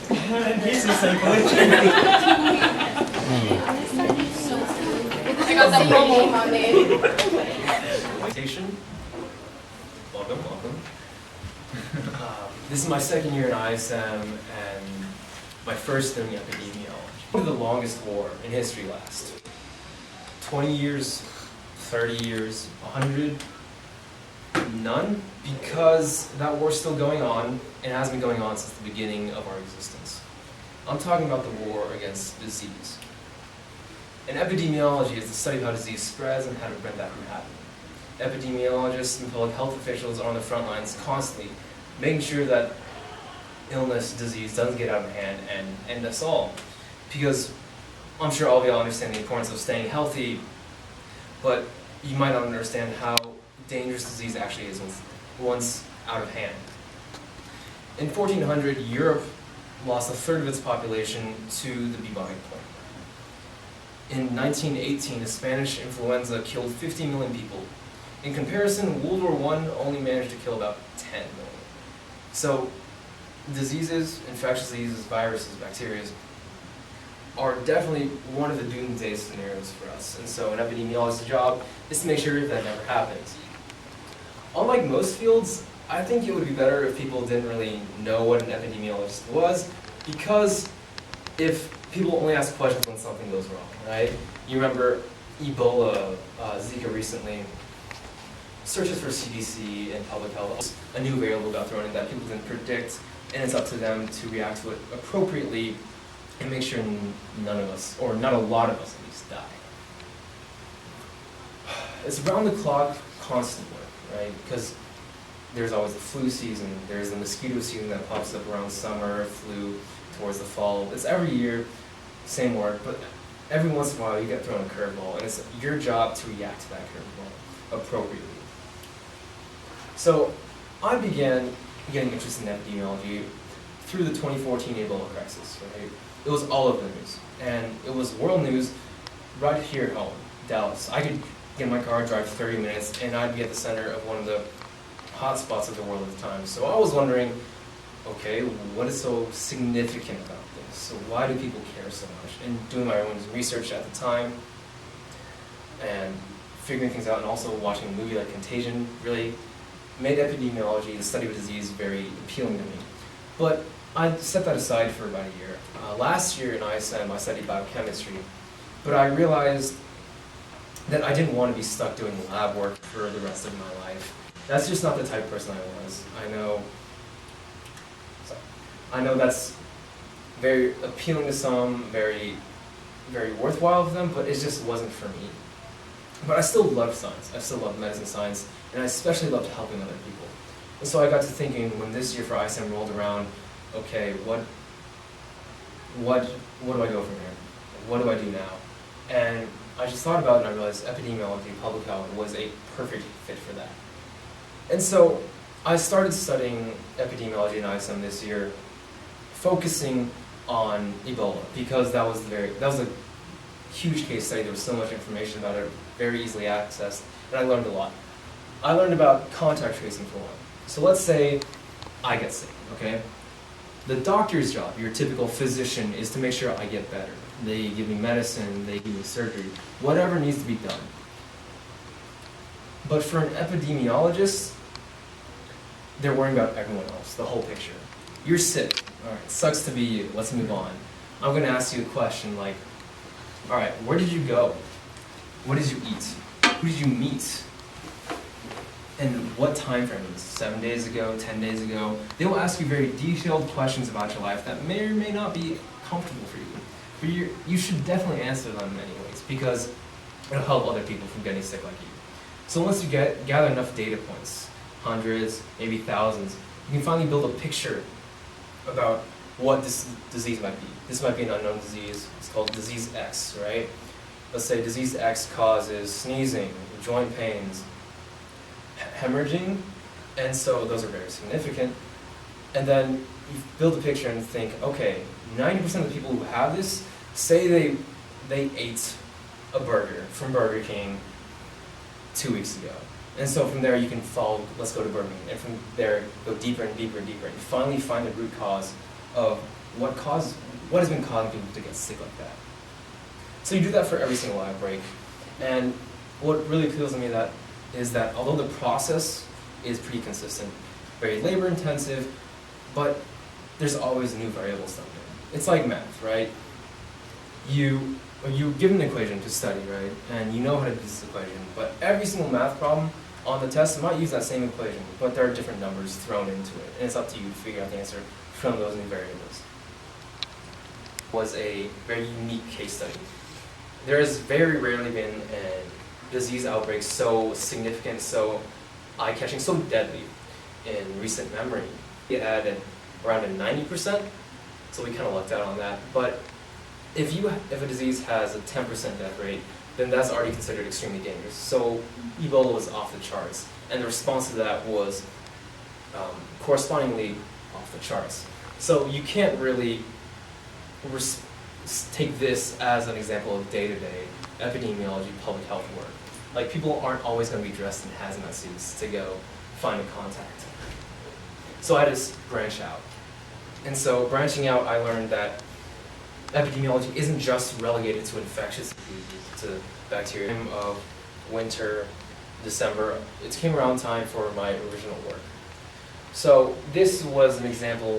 Here's the psychology. I got that promo on it. Presentation. Welcome, welcome. This is my second year in ISM and my first doing epidemiology. What did the longest war in history last? 20 years, 30 years, 100? None, because that war's still going on and has been going on since the beginning of our existence. I'm talking about the war against disease. And epidemiology is the study of how disease spreads and how to prevent that from happening. Epidemiologists and public health officials are on the front lines constantly, making sure that illness, disease doesn't get out of hand and end us all. Because I'm sure all of y'all understand the importance of staying healthy, but you might not understand how dangerous disease actually is once out of hand. In 1400, Europe lost a third of its population to the bubonic plague. In 1918, the Spanish influenza killed 50 million people. In comparison, World War I only managed to kill about 10 million. So diseases, infectious diseases, viruses, bacteria, are definitely one of the doomsday scenarios for us. And so an epidemiologist's job is to make sure that never happens. Unlike most fields, I think it would be better if people didn't really know what an epidemiologist was, because if people only ask questions when something goes wrong, right? You remember Ebola, Zika recently, searches for CDC and public health, a new variable got thrown in that people didn't predict, and it's up to them to react to it appropriately and make sure none of us, or not a lot of us at least, die. It's round the clock, constant work, right? Because there's always the flu season, there's the mosquito season that pops up around summer, flu towards the fall. It's every year, same work, but every once in a while you get thrown a curveball, and it's your job to react to that curveball appropriately. So I began getting interested in epidemiology through the 2014 Ebola crisis, right? It was all over the news, and it was world news right here at home, Dallas. I could get in my car, drive 30 minutes, and I'd be at the center of one of the hot spots of the world at the time. So I was wondering, okay, what is so significant about this? So why do people care so much? And doing my own research at the time, and figuring things out, and also watching a movie like Contagion really made epidemiology, the study of disease, very appealing to me. But I set that aside for about a year. Last year in ISM, I studied biochemistry, but I realized that I didn't want to be stuck doing lab work for the rest of my life. That's just not the type of person I was. I know that's very appealing to some, very, very worthwhile for them, but it just wasn't for me. But I still loved science. I still loved medicine science, and I especially loved helping other people. And so I got to thinking, when this year for ISM rolled around, okay, what do I go from here? What do I do now? And I just thought about it, and I realized epidemiology, public health, was a perfect fit for that. And so I started studying epidemiology in ISM this year, focusing on Ebola, because that was a huge case study. There was so much information about it, very easily accessed, and I learned a lot. I learned about contact tracing for one. So let's say I get sick, okay? The doctor's job, your typical physician, is to make sure I get better. They give me medicine, they give me surgery, whatever needs to be done. But for an epidemiologist, they're worrying about everyone else, the whole picture. You're sick, all right, sucks to be you, let's move on. I'm gonna ask you a question like, all right, where did you go? What did you eat? Who did you meet? And what time frame? 7 days ago, 10 days ago? They will ask you very detailed questions about your life that may or may not be comfortable for you. But you should definitely answer them anyways, because it'll help other people from getting sick like you. So once you gather enough data points, hundreds, maybe thousands, you can finally build a picture about what this disease might be. This might be an unknown disease. It's called disease X, right? Let's say disease X causes sneezing, joint pains, hemorrhaging, and so those are very significant. And then you build a picture and think, okay, 90% of the people who have this, say they ate a burger from Burger King 2 weeks ago. And so from there you can follow, let's go to Burger King, and from there go deeper and deeper and deeper, and finally find the root cause of what has been causing people to get sick like that. So you do that for every single outbreak, and what really appeals to me is that although the process is pretty consistent, very labor intensive, but there's always new variables stuck in. It's like math, right? You're given an equation to study, right? And you know how to do this equation, but every single math problem on the test might use that same equation, but there are different numbers thrown into it, and it's up to you to figure out the answer from those new variables. Was a very unique case study. There has very rarely been a disease outbreak so significant, so eye-catching, so deadly in recent memory. It had around a 90%, so we kind of lucked out on that. But if a disease has a 10% death rate, then that's already considered extremely dangerous. So Ebola was off the charts, and the response to that was correspondingly off the charts. So you can't really take this as an example of day-to-day epidemiology, public health work. Like, people aren't always going to be dressed in hazmat suits to go find a contact. So I just branch out. And so branching out, I learned that epidemiology isn't just relegated to infectious diseases, to bacteria. Of winter, December, it came around time for my original work. So this was an example